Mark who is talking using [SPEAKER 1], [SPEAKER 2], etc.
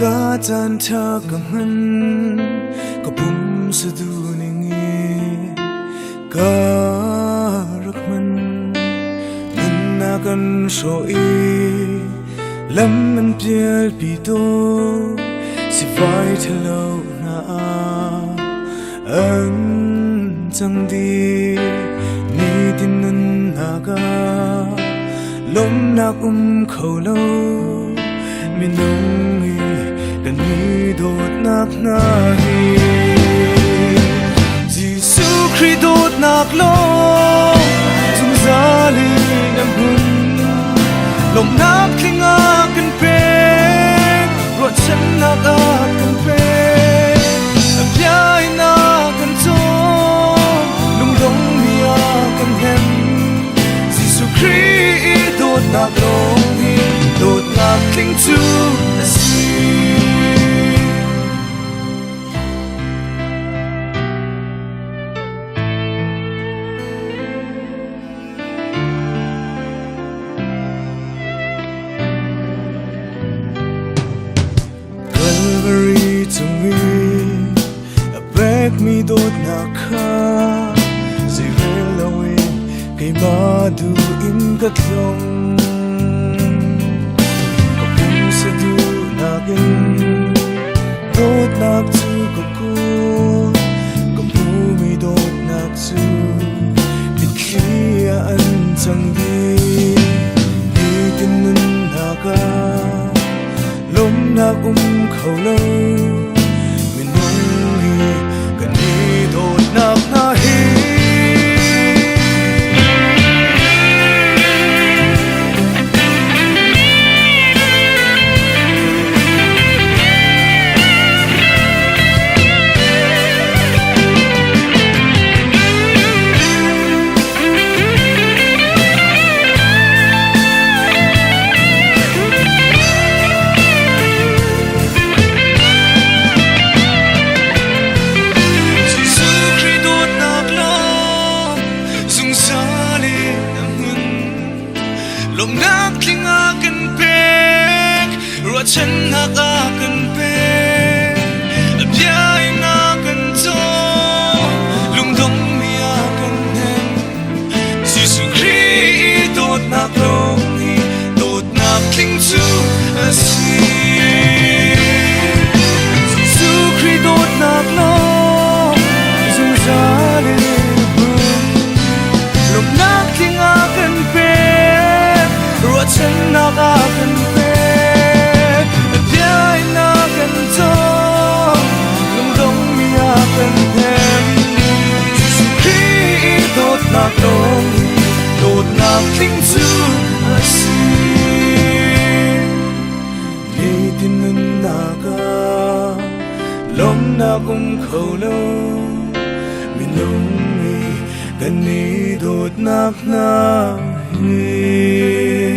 [SPEAKER 1] กาจันทากำมันก็ปุ่มสะดูนิ่งการักมันมันนากันโชอีลำมันเปียลปีโตสิไว้เธอเล่านาอันจังดีนี่ดินนั้นนากาลมนักเขาเล่าไม่น้องกันนี้โดดนักนาฮีจิสุครีโดดนักโลจุงซาลีน้ำหุ่นลมนักคลิงอากันเป็นรถฉันนักอากันเป็นอับยายนักกันโจลุงดงมีอากันเห็นจิสุครีโดดนักโลโดดนักคลิงจู Calvary to me a beg me dot na kha zirelawin kay madu in katlong kapung sa du nagin dot nak tu kaku kapumi dot nak tu bikhiya an changdi itin naga lom naเขาเล่าไม่น้องฮีกันนี้โดดนักนาฮีลมนักคลิงอากันเป็นรถฉันนักอากันเป็นอับยายนักกันโจลุงดงมีอากันเห็นจิสุครีโดดนักลงโดดนักคลิงจูอาซีจิสุครีโดดนักลงจูซาเลบุลมนักคลิงอากันเป็นฉันนักอากันเป็นเดียร์นักกันโตลุงดงมีอากันเห็นจิสุครีโดดนักลงโดดนักคลิงจูอาซีนี่ดินนั้นนากาลมนักเขาเล่าไม่น้องมีกันนี้โดดนักนาฮี